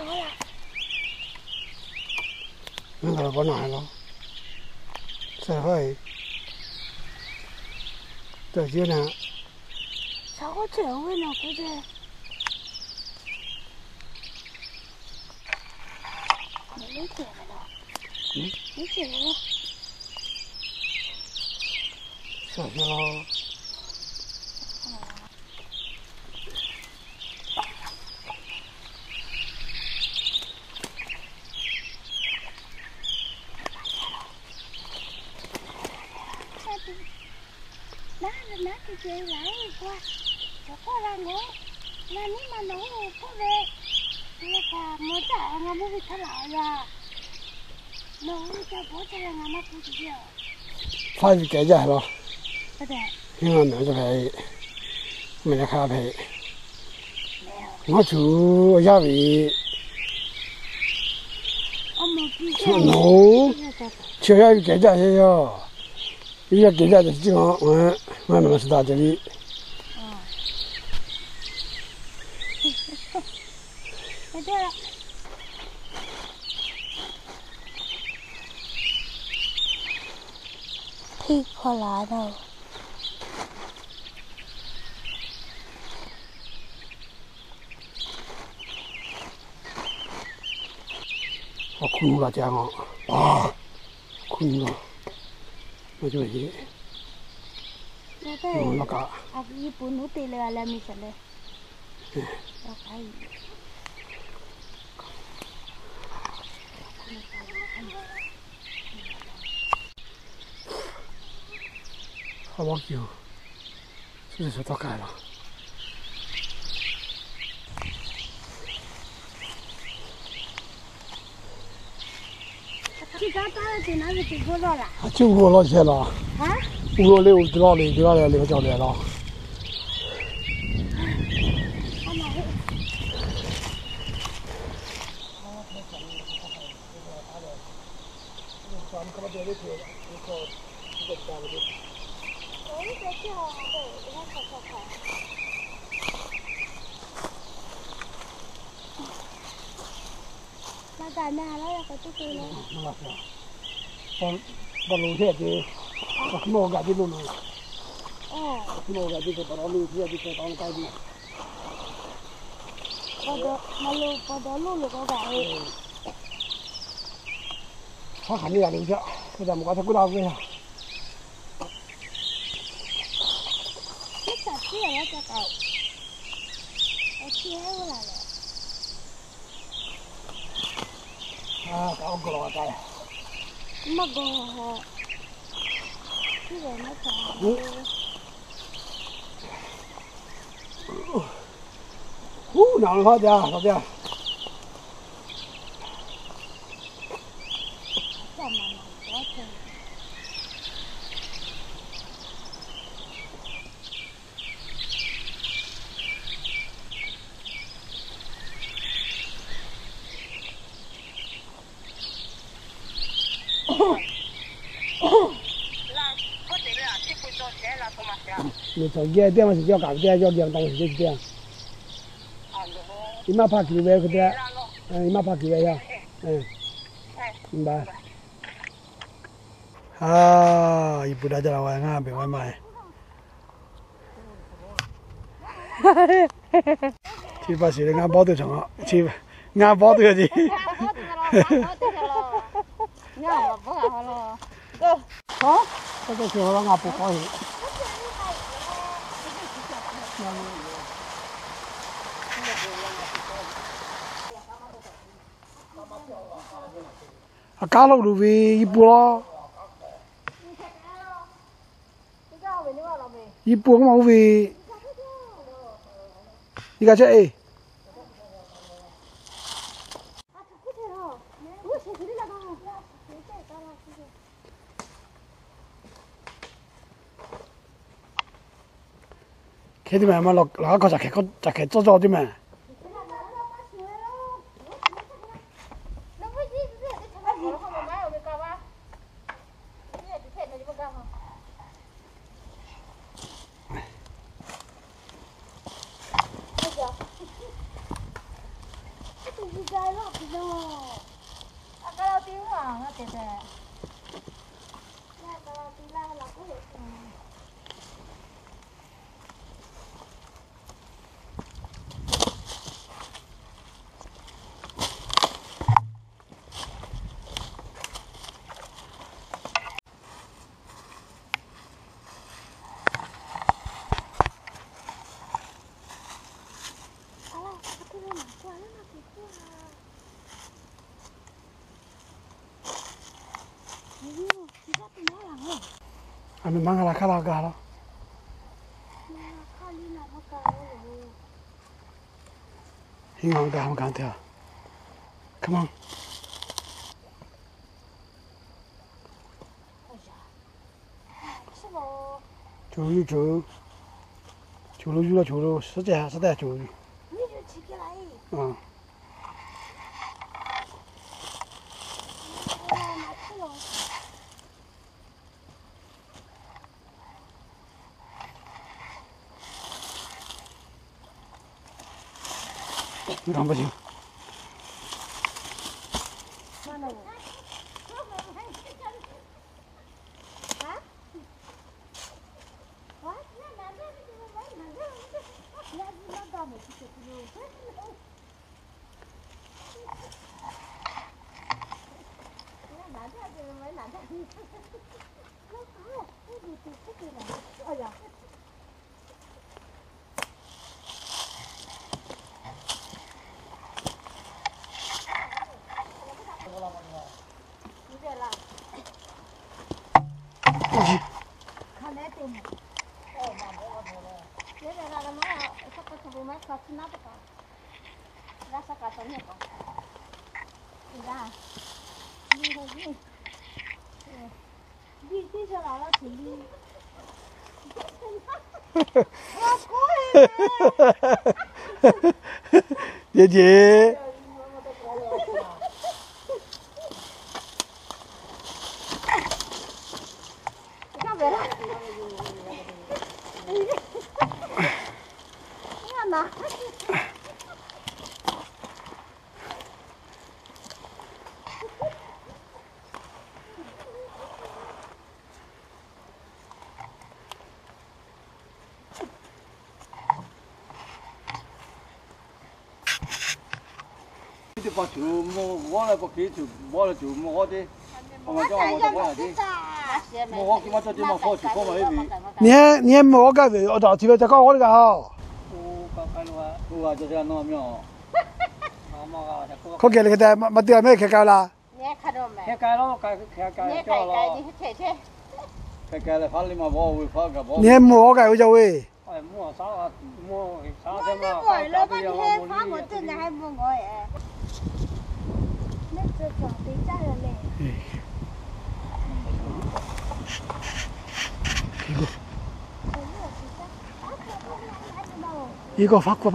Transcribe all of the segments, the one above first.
了。那个不难了，这会这就呢，超过这位呢，估计。没解了。没解了。小心喽。 那就这来一块，这过来我，那你们弄我不呗？那个没在俺们会吃老呀，弄这不吃俺们不吃了。他是改家了。不对。因为没这赔，没得开赔。我住亚维。我没比较。喏，就要改家些哟。 有些改家的地方，我们是到这里。在这儿。屁股拉到。我困了，家伙啊，困了，我就去。那个。啊，一不弄对了，来没事嘞。要可以。 好老久，这是到改了。你刚打的在那个地方了啦？就我老些了。啊？5六6到了，6到了6教练了。那干嘛了？要不就了。把路线的，把毛干的路弄了。哦。毛干的把它路线的给当改的。把到路个改。他看你那路线，给咱们刚才过大过呀。这咋吃了这个？我吃回来了。 啊，搞过了改。没过哈，这个没啥。哪能好点？好点。这慢慢多吃。你从这点是叫搞点，叫两东西就是这样。你妈怕几位可的？你妈怕几位呀？明白。啊，一不来这老外啊，别外卖。去把谁的俺包头上了，去俺包头去。你看我不干好了。好，这个时候俺不高兴。 啊，干了路费一步了，一步个毛费，你看这哎。开的慢嘛，那个咋开早早的嘛。 你在了。啊，对对。那个对啦，老公也是。俺们忙个啦，看那个了。银行的我看到。Come on。九鱼九，九路鱼了九路，实在九鱼。你就吃起来。嗯。你看不行。哎呀！看来对吗？哦，那我错了。现在那个买了，这个不买，可是拿不到。那啥个东西不？对吧？你说你，你说哪了去你？姐姐。你把球摸来把球摸来球摸的，我叫我摸下去，摸我做点么好球摸埋一你还摸个位，我到这边再搞我那个好。我就是要弄苗。可给那个的，没得没开盖啦。你看到没？开盖了，开掉了。你去去。开盖了，怕你嘛摸会怕个摸。你还摸个有叫喂？哎，摸啥啊？摸啥我的嘛？摸了吧，你还怕我真的还摸我哎。那这早得炸了嘞。一个发过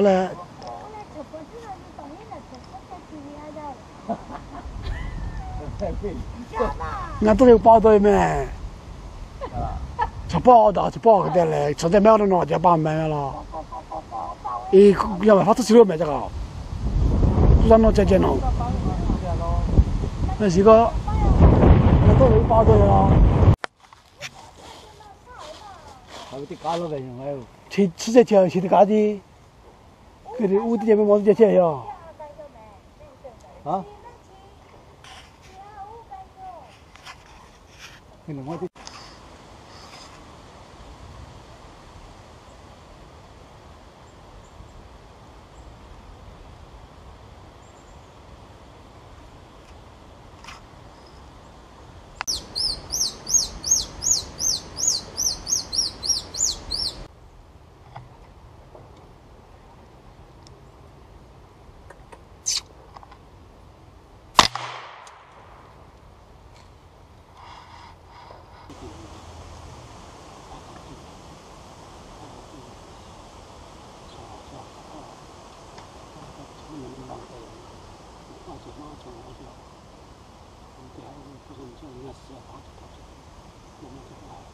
来。俺都有包到没？吃包的，吃包的嘞，吃点买了喏，就把买了。要不发出去了没这个？就让侬再见喽。那是个，那都有包到了。还有点干了呗，还有。吃在吃的干的，给你屋里这边毛子吃呀。啊？给你我的。我们这个。